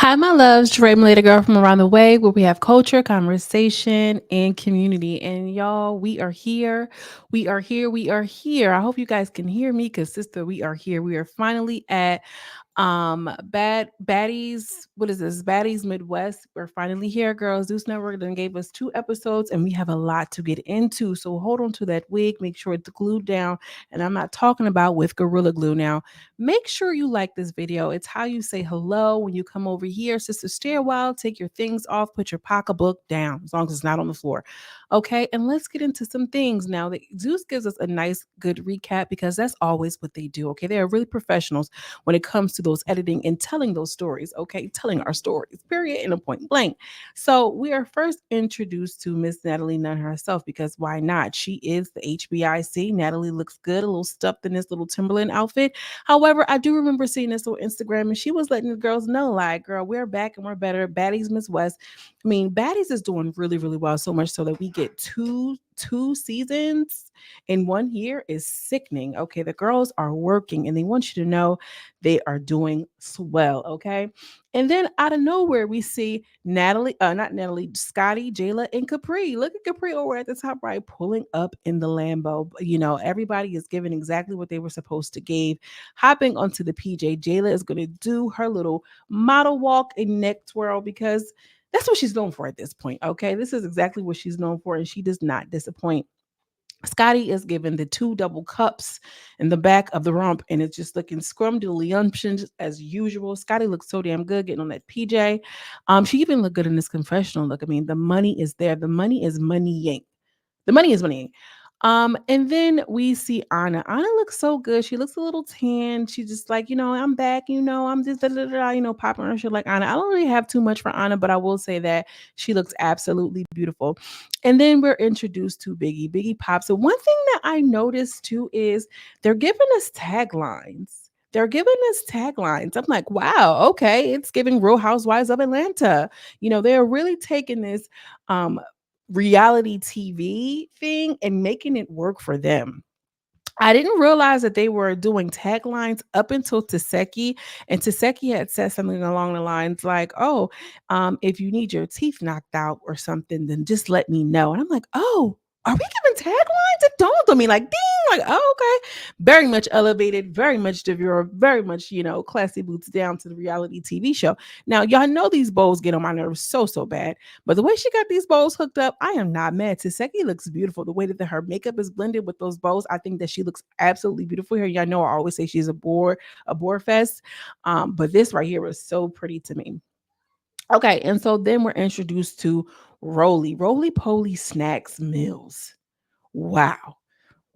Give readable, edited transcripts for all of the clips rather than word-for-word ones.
Hi, my loves. Dre, my little girl from around the way, where we have culture, conversation, and community. And y'all, we are here. We are here. We are here. I hope you guys can hear me because, sister, we are here. We are finally at Baddies. What is this? Baddies Midwest. We're finally here, girls. Zeus Network then gave us 2 episodes, and we have a lot to get into. So hold on to that wig. Make sure it's glued down. And I'm not talking about with Gorilla Glue now. Make sure you like this video. It's how you say hello when you come over here. Sister, stay a while, take your things off, put your pocketbook down, as long as it's not on the floor. Okay, and let's get into some things now. That Zeus gives us a nice, good recap because that's always what they do. Okay, they are really professionals when it comes to those editing and telling those stories. Okay, telling our stories, period, in a point blank. So we are first introduced to Miss Natalie Nunn herself because why not? She is the HBIC. Natalie looks good, a little stuffed in this little Timberland outfit. However, I do remember seeing this on Instagram and she was letting the girls know, like, girl, we're back and we're better. Baddies Midwest. I mean, Baddies is doing really, really well, so much so that we get two seasons in 1 year is sickening. Okay, the girls are working and they want you to know they are doing swell. Okay. And then out of nowhere, we see Natalie, not Natalie, Scotty, Jayla, and Capri. Look at Capri over at the top right, pulling up in the Lambo. You know, everybody is giving exactly what they were supposed to give. Hopping onto the PJ, Jayla is going to do her little model walk and neck twirl because that's what she's known for at this point. Okay. This is exactly what she's known for, and she does not disappoint. Scotty is given the 2 double cups in the back of the rump, and it's just looking scrumdiddlyumptious as usual. Scotty looks so damn good getting on that PJ. She even looked good in this confessional look. I mean, the money is there. The money is money. The money is money. And then we see Anna. Anna looks so good. She looks a little tan. She's just like, I'm back, I'm just popping her shit like Anna. I don't really have too much for Anna, but I will say that she looks absolutely beautiful. And then we're introduced to Biggie. Biggie pops. So one thing that I noticed too is they're giving us taglines. They're giving us taglines. I'm like, wow, okay, it's giving Real Housewives of Atlanta. They're really taking this um reality TV thing and making it work for them. I didn't realize that they were doing taglines up until Tesehki, and Tesehki had said something along the lines like, "Oh, if you need your teeth knocked out or something, then just let me know." And I'm like, "Oh, are we giving taglines?" It dawned on me like, "Ding!" Like, "Oh, okay." Very much elevated, very much devure, very much classy boots down to the reality TV show. Now, y'all know these bows get on my nerves so bad, but the way she got these bows hooked up, I am not mad. Tesehki looks beautiful. The way that her makeup is blended with those bows, I think that she looks absolutely beautiful here. Y'all know I always say she's a bore fest. But this right here was so pretty to me. Okay, and so then we're introduced to Rollie. Roly Poly Snacks Mills. Wow.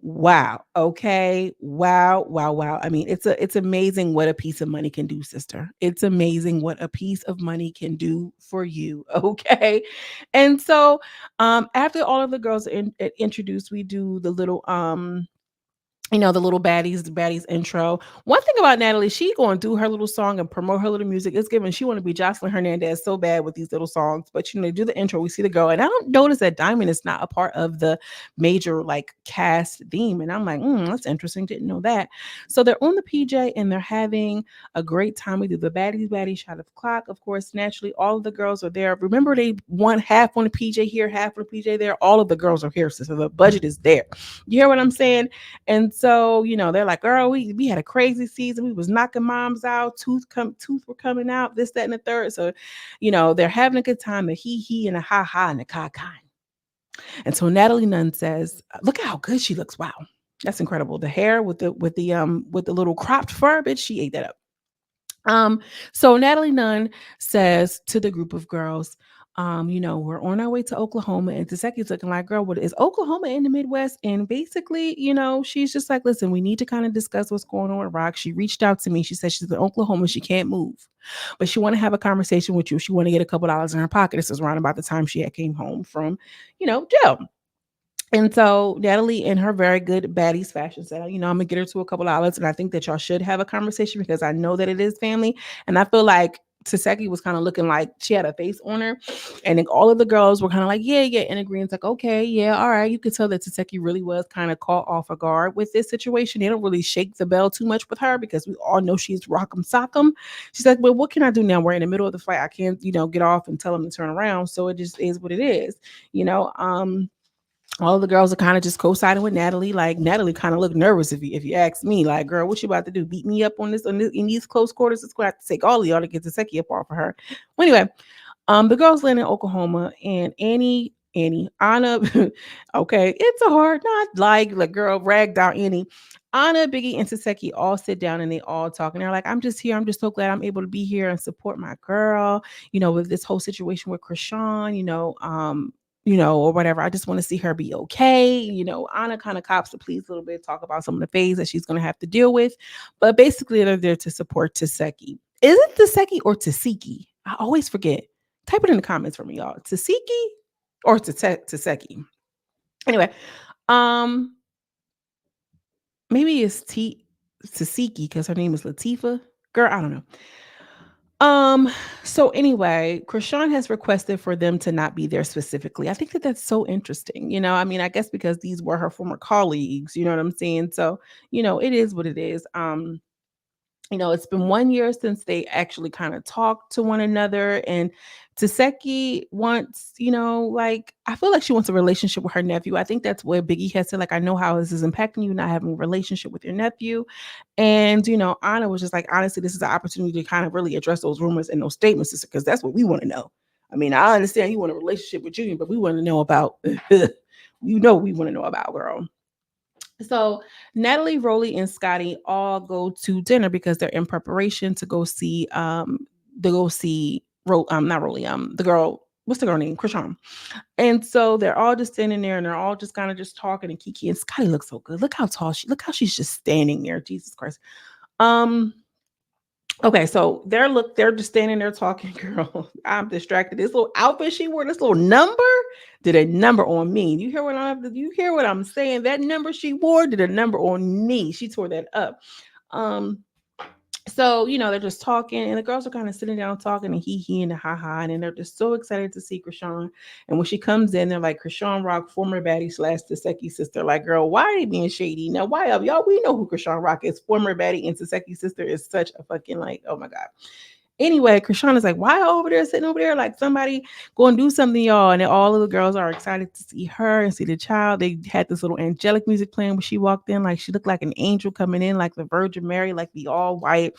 Wow. Okay. Wow. Wow. Wow. I mean, it's amazing what a piece of money can do, sister. It's amazing what a piece of money can do for you. Okay. And so after all of the girls are introduced, we do the little the little baddies intro. One thing about Natalie, she going to do her little song and promote her little music. It's given she want to be Joseline Hernandez so bad with these little songs. But they do the intro. We see the girl, and I don't notice that Diamond is not a part of the major like cast theme. And I'm like, that's interesting. Didn't know that. So they're on the PJ and they're having a great time. We do the baddie shot of the clock. Of course, naturally, all of the girls are there. Remember, they want half on the PJ here, half on the PJ there. All of the girls are here, so the budget is there. You hear what I'm saying? And so, they're like, girl, we had a crazy season. We was knocking moms out, tooth were coming out, this, that, and the third. So, they're having a good time, a he, and a ha, and a ka. And so Natalie Nunn says, look at how good she looks. Wow. That's incredible. The hair with the little cropped fur, bitch, she ate that up. So Natalie Nunn says to the group of girls, we're on our way to Oklahoma, and Tesekhi's looking like, girl, what is Oklahoma in the Midwest? And basically, she's just like, listen, we need to kind of discuss what's going on with Rock. She reached out to me. She said she's in Oklahoma. She can't move, but she want to have a conversation with you. She want to get a couple dollars in her pocket. This is around about the time she had came home from, jail. And so Natalie, in her very good baddies fashion, said, I'm gonna get her to a couple dollars, and I think that y'all should have a conversation because I know that it is family, and I feel like Tesehki was kind of looking like she had a face on her, and then all of the girls were kind of like, yeah, yeah, in agreement, like, okay, yeah, all right. You could tell that Tesehki really was kind of caught off a guard with this situation. They don't really shake the bell too much with her because we all know she's rock'em sock'em. She's like, well, what can I do now? We're in the middle of the fight. I can't, get off and tell them to turn around. So it just is what it is, you know. All the girls are kind of just co-siding with Natalie. Like Natalie kind of looked nervous if you ask me. Like, girl, what you about to do? Beat me up on this in these close quarters? It's going to have to take all of y'all to get the Tesehki up off of her. Well, anyway, the girls land in Oklahoma, and Anna, okay, it's a hard not like girl ragged out Annie. Anna, Biggie, and Tesehki all sit down and they all talk. And they're like, I'm just here. I'm just so glad I'm able to be here and support my girl, with this whole situation with Chrisean, or whatever. I just want to see her be okay. Anna kind of cops the please a little bit, talk about some of the phase that she's going to have to deal with. But basically, they're there to support Tesehki. Is it Tesehki or Tesehki? I always forget. Type it in the comments for me, y'all. Tesehki or Tesehki? Anyway, um, maybe it's Tesehki because her name is Latifah. Girl, I don't know. So anyway, Chrisean has requested for them to not be there specifically. I think that that's so interesting. I mean, I guess because these were her former colleagues, you know what I'm saying? So, it is what it is. It's been 1 year since they actually kind of talked to one another. And Tesehki wants, like, I feel like she wants a relationship with her nephew. I think that's where Biggie has said, like, I know how this is impacting you, not having a relationship with your nephew. And, Anna was just like, honestly, this is an opportunity to kind of really address those rumors and those statements, because that's what we want to know. I mean, I understand you want a relationship with Junior, but we want to know about, we want to know about, girl. So Natalie, Rollie, and Scotty all go to dinner because they're in preparation to go see not Rollie, the girl, what's the girl name? Chrisean. And so they're all just standing there and they're all just kind of just talking, and Kiki and Scotty look so good. Look how she's just standing there. Jesus Christ. Um Okay, so they're just standing there talking, girl. I'm distracted. This little outfit she wore, this little number, did a number on me. You hear what I'm saying? That number she wore did a number on me. She tore that up. Um, so they're just talking, and the girls are kind of sitting down talking and hee and ha ha, and they're just so excited to see Chrisean. And when she comes in, they're like, Chrisean Rock, former baddie / Tesehki sister. Like, girl, why are they being shady? Now, why up, y'all? We know who Chrisean Rock is. Former baddie and Tesehki sister is such a fucking, like, oh my god. Anyway, Chrisean is like, why over there sitting over there? Like, somebody go and do something, y'all. And then all of the girls are excited to see her and see the child. They had this little angelic music playing when she walked in. Like, she looked like an angel coming in, like the Virgin Mary, like the all white.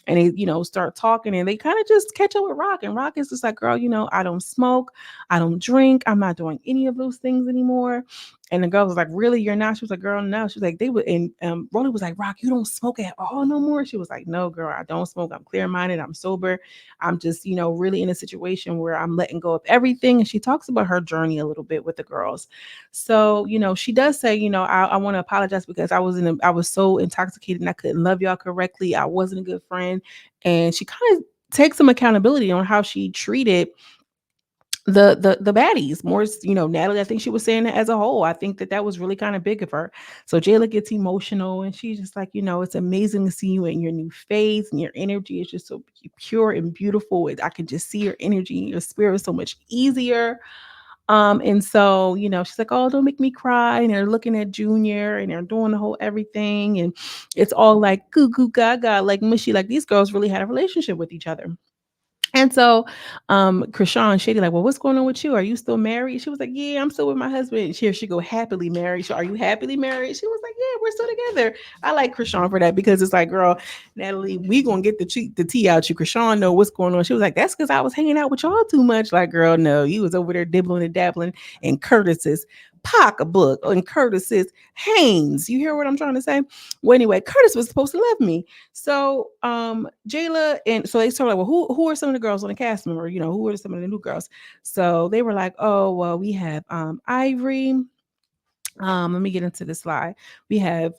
And they, start talking, and they kind of just catch up with Rock. And Rock is just like, girl, I don't smoke. I don't drink. I'm not doing any of those things anymore. And the girl was like, really, you're not? She was like, girl, no. She was like, they would, and Rollie was like, Rock, you don't smoke at all no more? She was like, no, girl, I don't smoke. I'm clear-minded. I'm sober. I'm just, really in a situation where I'm letting go of everything. And she talks about her journey a little bit with the girls. So, she does say, I want to apologize because I was so intoxicated and I couldn't love y'all correctly. I wasn't a good friend. And she kind of takes some accountability on how she treated the baddies more. Natalie, I think she was saying it as a whole. I think that was really kind of big of her. So Jayla gets emotional, and she's just like, it's amazing to see you in your new phase, and your energy is just so pure and beautiful. I can just see your energy and your spirit is so much easier. And so, she's like, oh, don't make me cry. And they're looking at Junior, and they're doing the whole everything, and it's all like goo goo gaga, like mushy, like these girls really had a relationship with each other. And so, Chrisean Shady, like, well, what's going on with you? Are you still married? She was like, yeah, I'm still with my husband. Here she go, happily married. So, are you happily married? She was like, yeah, we're still together. I like Chrisean for that, because it's like, girl, Natalie, we gonna get the tea out you. Chrisean know what's going on. She was like, that's because I was hanging out with y'all too much. Like, girl, no, you was over there dibbling and dabbling in Curtis's pocketbook and Curtis's Hanes. You hear what I'm trying to say? Well, anyway, Curtis was supposed to love me. So Jayla, and so they started like, well, who are some of the girls on the cast member? Who are some of the new girls? So they were like, oh, well, we have Ivory. Let me get into the slide. We have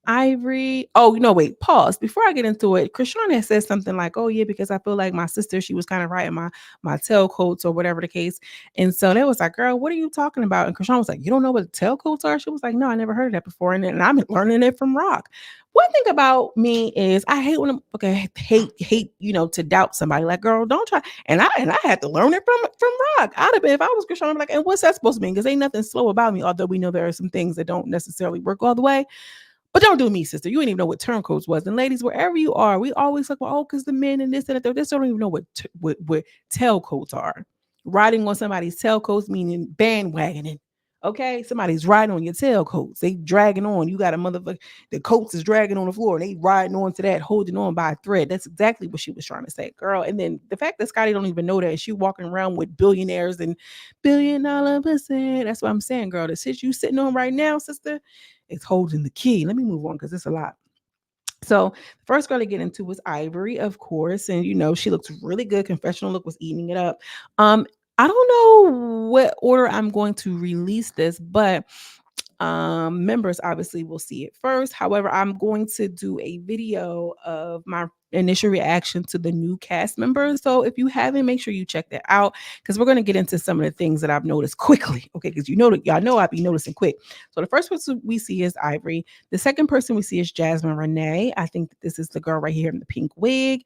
Ivory. Oh, no, wait, pause. Before I get into it, Chrisean had said something like, oh, yeah, because I feel like my sister, she was kind of writing my tailcoats or whatever the case. And so they was like, girl, what are you talking about? And Chrisean was like, you don't know what tailcoats are? She was like, no, I never heard of that before. And I'm learning it from Rock. One thing about me is I hate when I'm okay, hate, to doubt somebody. Like, girl, don't try. And I had to learn it from Rock. I'd have been if I was Chrisean, I'm like, and what's that supposed to mean? Because ain't nothing slow about me, although we know there are some things that don't necessarily work all the way. But don't do me, sister. You ain't even know what turncoats was. And ladies, wherever you are, we always like, well, oh, because the men and this and that. This don't even know what tailcoats are. Riding on somebody's tailcoats meaning bandwagoning. Okay, somebody's riding on your tailcoats. They dragging on. You got a motherfucker. The coats is dragging on the floor, and they riding on to that, holding on by a thread. That's exactly what she was trying to say, girl. And then the fact that Scotty don't even know that she walking around with billionaires and $1 billion percent. That's what I'm saying, girl. The shit you sitting on right now, sister, is holding the key. Let me move on because it's a lot. So the first girl to get into was Ivory, of course, and she looks really good. Confessional look was eating it up. I don't know what order I'm going to release this, but members obviously will see it first. However, I'm going to do a video of my initial reaction to the new cast members. So if you haven't, make sure you check that out because we're going to get into some of the things that I've noticed quickly. Okay, because y'all know I'll be noticing quick. So the first person we see is Ivory. The second person we see is Jasmine Renee. I think that this is the girl right here in the pink wig.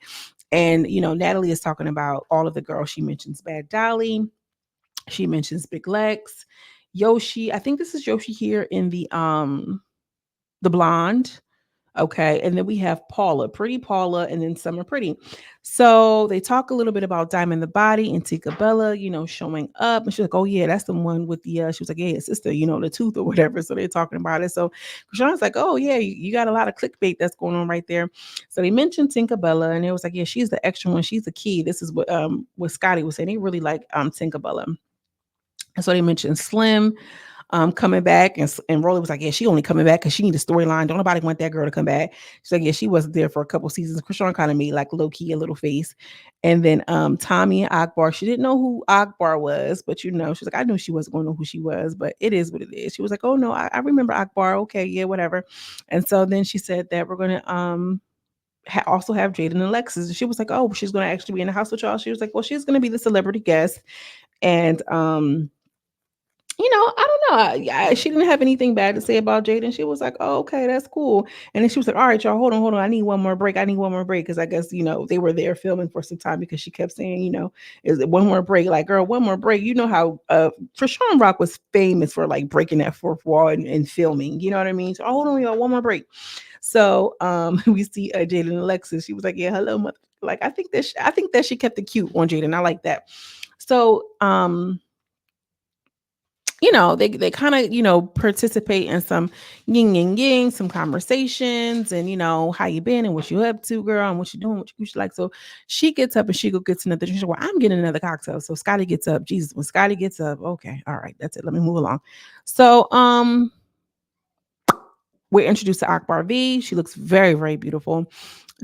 And Natalie is talking about all of the girls. She mentions Bad Dolly. She mentions Big Lex, Yoshi. I think this is Yoshi here in the blonde. Okay. And then we have Paula, Pretty Paula, and then Summer Pretty. So they talk a little bit about Diamond the Body and Tika Bella, showing up. And she's like, oh, yeah, that's the one with the, she was like, yeah, sister, the tooth or whatever. So they're talking about it. So Krishan's like, oh, yeah, you got a lot of clickbait that's going on right there. So they mentioned Tinkerbella, and it was like, yeah, she's the extra one. She's the key. This is what Scotty was saying. They really like Tinkerbella. And so they mentioned Slim coming back, and Rollie was like, yeah, she only coming back because she need a storyline. Don't nobody want that girl to come back. She's like, yeah, she wasn't there for a couple seasons. Krishan kind of made like low key a little face. And then Tommy and Akbar, she didn't know who Akbar was, but she's like, I knew she wasn't going to know who she was, but it is what it is. She was like, oh no, I remember Akbar. Okay, yeah, whatever. And so then she said that we're gonna also have Jaden and Alexis. And she was like, oh, she's gonna actually be in the house with y'all. She was like, well, she's gonna be the celebrity guest, and I don't know. She didn't have anything bad to say about Jaden. She was like, oh, okay, that's cool. And then she was like, all right, y'all, hold on. I need one more break. Because I guess, they were there filming for some time because she kept saying, is it one more break? Like, girl, one more break. You know how Krishan Rock was famous for like breaking that fourth wall and filming. You know what I mean? So, hold on, y'all, one more break. So we see Jaden and Alexis. She was like, yeah, hello, mother. Like, I think that she kept it cute on Jaden. I like that. So they kind of, participate in some yin and yang, some conversations, and how you been and what you up to, girl, and what you doing, what you like. So she gets up and she gets another. She's like, well, I'm getting another cocktail. So Scotty gets up. Jesus, when Scotty gets up, okay, all right, that's it. Let me move along. So we're introduced to Akbar V. She looks very, very beautiful.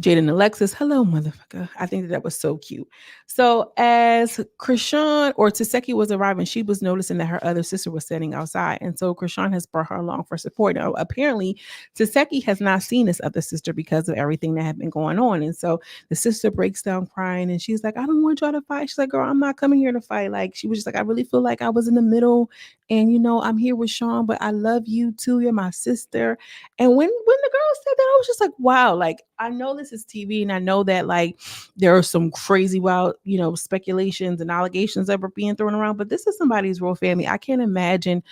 Jaden and Alexis, hello, motherfucker. I think that was so cute. So as Chrisean or Tesehki was arriving, she was noticing that her other sister was standing outside. And so Chrisean has brought her along for support. Now, apparently, Tesehki has not seen this other sister because of everything that had been going on. And so the sister breaks down crying and she's like, I don't want y'all to fight. She's like, girl, I'm not coming here to fight. Like, she was just like, I really feel like I was in the middle. And, I'm here with Sean, but I love you too. You're my sister. And when the girl said that, I was just like, wow, like, I know this is TV and I know that like there are some crazy wild, speculations and allegations that were being thrown around, but this is somebody's real family. I can't imagine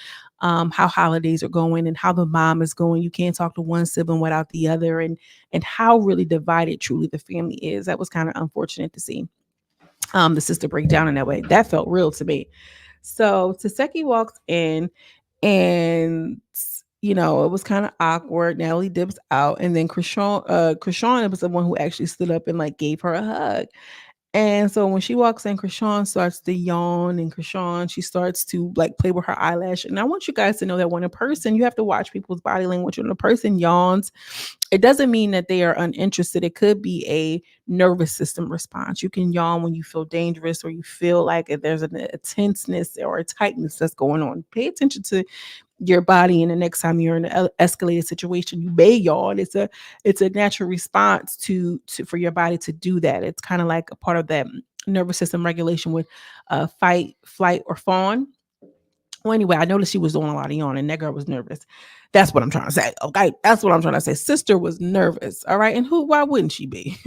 how holidays are going and how the mom is going. You can't talk to one sibling without the other, and how really divided truly the family is. That was kind of unfortunate to see the sister break down in that way. That felt real to me. So Tesehki walks in and it was kind of awkward. Natalie dips out, and then Chrisean was the one who actually stood up and like gave her a hug. And so when she walks in, Chrisean starts to yawn, and Chrisean, she starts to like play with her eyelash. And I want you guys to know that when a person, you have to watch people's body language. When a person yawns, it doesn't mean that they are uninterested. It could be a nervous system response. You can yawn when you feel dangerous or you feel like there's a tenseness or a tightness that's going on. Pay attention to your body, and the next time you're in an escalated situation, you may yawn. It's a natural response to for your body to do that. It's kind of like a part of that nervous system regulation with fight, flight, or fawn. Well, anyway, I noticed she was doing a lot of yawning. That girl was nervous. That's what I'm trying to say. Okay. That's what I'm trying to say. Sister was nervous. All right. And why wouldn't she be?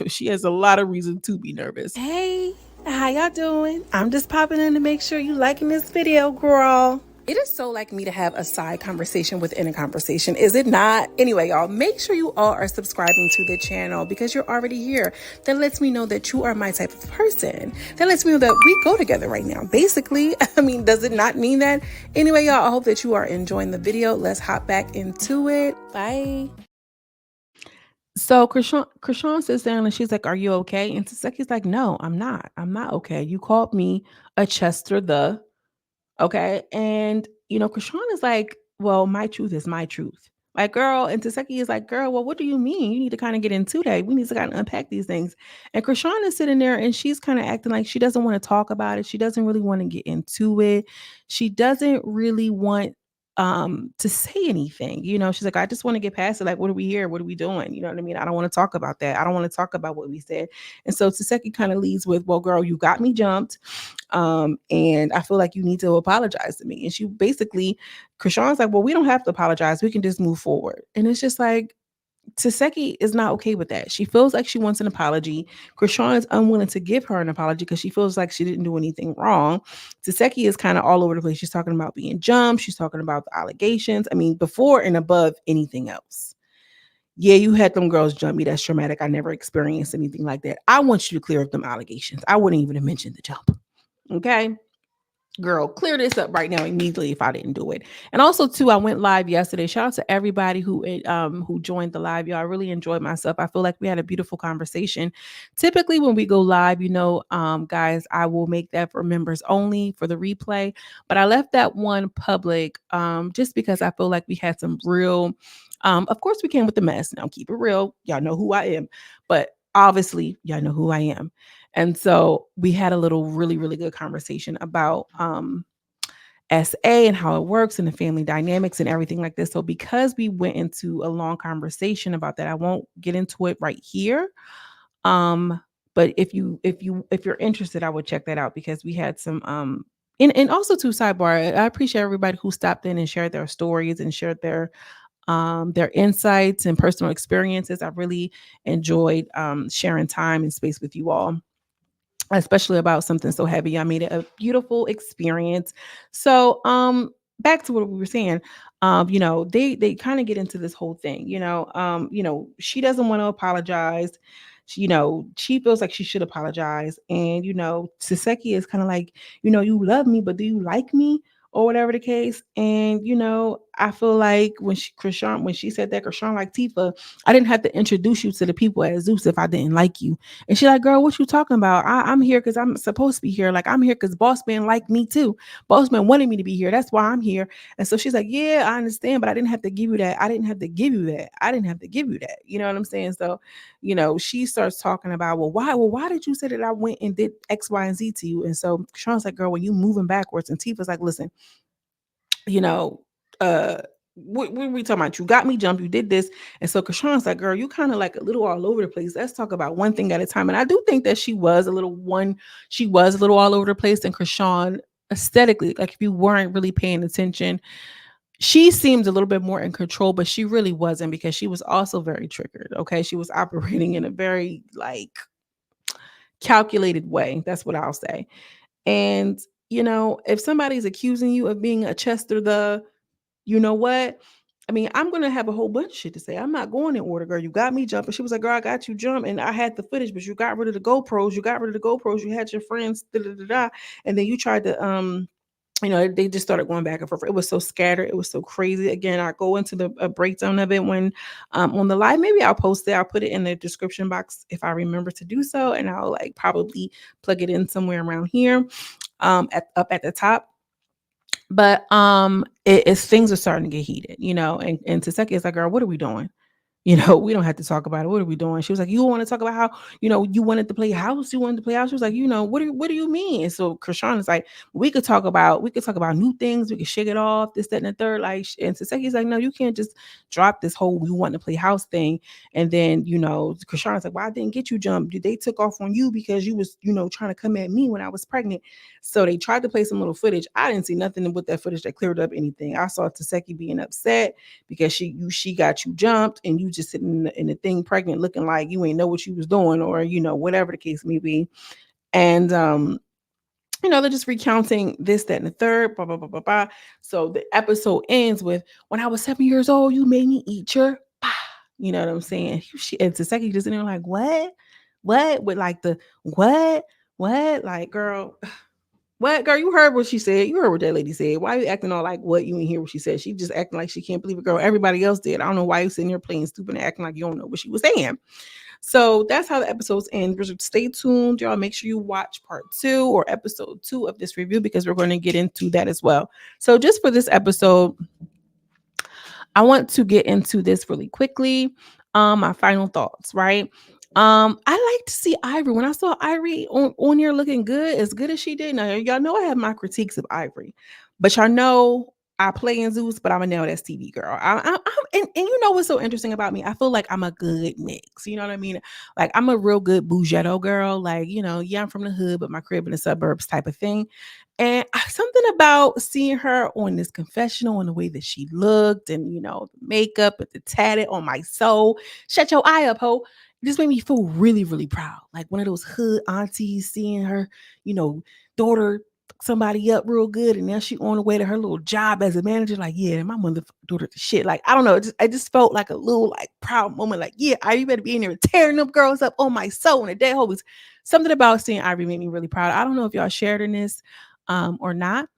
She has a lot of reason to be nervous. Hey, how y'all doing? I'm just popping in to make sure you liking this video, girl. It is so like me to have a side conversation within a conversation, is it not? Anyway, y'all, make sure you all are subscribing to the channel because you're already here. That lets me know that you are my type of person. That lets me know that we go together right now. Basically, I mean, does it not mean that? Anyway, y'all, I hope that you are enjoying the video. Let's hop back into it. Bye. So Chrisean sits down and she's like, "Are you okay?" And Tesekhi's like, "No, I'm not. I'm not okay. You called me a Chester the." Okay. And, Krishan is like, well, my truth is my truth. Like, girl, and Tesehki is like, girl, well, what do you mean? You need to kind of get into that. We need to kind of unpack these things. And Krishan is sitting there and she's kind of acting like she doesn't want to talk about it. She doesn't really want to get into it. She doesn't really want to say anything. She's like, I just want to get past it. Like, what are we here? What are we doing? You know what I mean? I don't want to talk about that. I don't want to talk about what we said. And so Tesehki kind of leads with, well, girl, you got me jumped. And I feel like you need to apologize to me. And she basically, Krishan's like, well, we don't have to apologize. We can just move forward. And it's just like, Tesehki is not okay with that. She feels like she wants an apology. Krishan is unwilling to give her an apology because she feels like she didn't do anything wrong. Tesehki is kind of all over the place. She's talking about being jumped. She's talking about the allegations. I mean, before and above anything else. Yeah, you had them girls jump me. That's traumatic. I never experienced anything like that. I want you to clear up them allegations. I wouldn't even have mentioned the jump. Okay. Girl, clear this up right now immediately if I didn't do it. And also too, I went live yesterday. Shout out to everybody who joined the live. Y'all, I really enjoyed myself. I feel like we had a beautiful conversation. Typically when we go live, guys, I will make that for members only for the replay. But I left that one public just because I feel like we had some real of course we came with the mess. Now keep it real. Y'all know who I am. But obviously, y'all know who I am. And so we had a little really, really good conversation about SA and how it works and the family dynamics and everything like this. So because we went into a long conversation about that, I won't get into it right here. But if you're interested, I would check that out because we had some and also to sidebar, I appreciate everybody who stopped in and shared their stories and shared their insights and personal experiences. I really enjoyed sharing time and space with you all, especially about something so heavy. I made it a beautiful experience. So, back to what we were saying. They kind of get into this whole thing. She doesn't want to apologize. She feels like she should apologize, and Tesehki is kind of like, you love me, but do you like me? Or whatever the case. And I feel like when she said that Krishan like Tifa, I didn't have to introduce you to the people at Zeus if I didn't like you. And she's like, girl, what you talking about? I'm here because I'm supposed to be here. Like, I'm here because Boss Man liked me too. Boss Man wanted me to be here. That's why I'm here. And so she's like, yeah, I understand, but I didn't have to give you that. I didn't have to give you that. I didn't have to give you that. You know what I'm saying? So, she starts talking about, why did you say that I went and did X, Y, and Z to you? And so Sean's like, girl, when you moving backwards, and Tifa's like, listen, what are we talking about? You got me jumped, you did this. And so Krishan's like, girl, you kind of like a little all over the place. Let's talk about one thing at a time. And I do think that she was a little all over the place. And Krishan, aesthetically, like if you weren't really paying attention, she seemed a little bit more in control, but she really wasn't because she was also very triggered. Okay. She was operating in a very like calculated way. That's what I'll say. And, if somebody's accusing you of being a Chester the, you know what? I mean, I'm going to have a whole bunch of shit to say. I'm not going in order, girl. You got me jumping. She was like, girl, I got you jump. And I had the footage, but you got rid of the GoPros. You got rid of the GoPros. You had your friends, da, da, da, da. And then you tried to, they just started going back and forth. It was so scattered. It was so crazy. Again, I go into the breakdown of it when on the live. Maybe I'll post it. I'll put it in the description box if I remember to do so. And I'll like probably plug it in somewhere around here up at the top. But things are starting to get heated, and Tesehki is like, girl, what are we doing? we don't have to talk about it. What are we doing? She was like, you want to talk about how, you wanted to play house. You wanted to play house. She was like, what do you mean? And so Chrisean is like, we could talk about new things. We could shake it off, this, that, and the third. Like, and Tesekhi's like, no, you can't just drop this whole you want to play house thing. And then, Chrisean's like, well, I didn't get you jumped. They took off on you because you was, trying to come at me when I was pregnant. So they tried to play some little footage. I didn't see nothing with that footage that cleared up anything. I saw Tesekhi being upset because she got you jumped and you just sitting in the thing pregnant looking like you ain't know what you was doing, or whatever the case may be. And they're just recounting this, that, and the third, blah, blah, blah, blah, blah. So the episode ends with, when I was 7 years old, you made me eat your you know what I'm saying? And Tesehki just in there like, what with like the what, like, girl, what, girl? You heard what she said. You heard what that lady said. Why are you acting all like, what? You ain't hear what she said. She just acting like she can't believe it, girl. Everybody else did. I don't know why you sitting there playing stupid and acting like you don't know what she was saying. So that's how the episodes end. Stay tuned, y'all. Make sure you watch part 2 or episode 2 of this review, because we're going to get into that as well. So just for this episode, I want to get into this really quickly. My final thoughts, right? I like to see Ivory. When I saw Ivory on here looking good as she did. Now, y'all know I have my critiques of Ivory, but y'all know I play in Zeus, but I'm a now that's TV girl. And you know what's so interesting about me? I feel like I'm a good mix. You know what I mean? Like, I'm a real good bougetto girl. Like, yeah, I'm from the hood, but my crib in the suburbs type of thing. And something about seeing her on this confessional and the way that she looked, and the makeup and the tatted on my soul. Shut your eye up, ho. It just made me feel really, really proud. Like one of those hood aunties seeing her, daughter somebody up real good, and now she on the way to her little job as a manager. Like, yeah, my mother daughter the shit. Like, I don't know. I just felt like a little like proud moment. Like, yeah, Ivy better be in there tearing them girls up on my soul. And the day was something about seeing Ivy made me really proud. I don't know if y'all shared in this or not.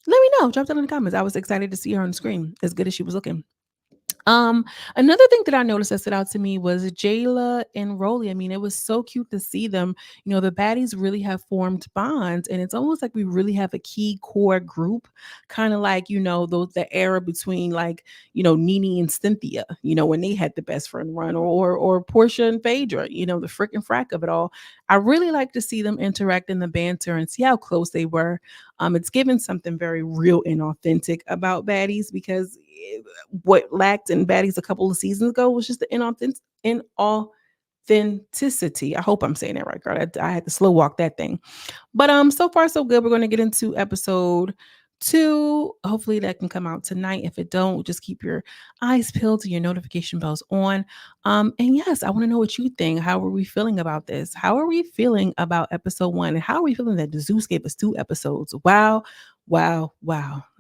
Let me know. Drop down in the comments. I was excited to see her on the screen, as good as she was looking. Another thing that I noticed that stood out to me was Jayla and ROLLIE. I mean, it was so cute to see them. The baddies really have formed bonds, and it's almost like we really have a key core group, kind of like, the era between like, Nene and Cynthia, when they had the best friend run, or Portia and Phaedra, the frickin' frack of it all. I really like to see them interact in the banter and see how close they were. It's given something very real and authentic about baddies, because what lacked in baddies a couple of seasons ago was just the inauthenticity. I hope I'm saying that right, girl. I had to slow walk that thing. But so far so good. We're going to get into episode 2. Hopefully that can come out tonight. If it don't, just keep your eyes peeled and your notification bells on. And yes, I want to know what you think. How are we feeling about this? How are we feeling about episode 1? And how are we feeling that the Zeus gave us 2 episodes? Wow.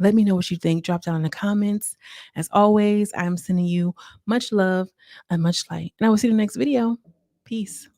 Let me know what you think. Drop down in the comments. As always, I'm sending you much love and much light. And I will see you in the next video. Peace.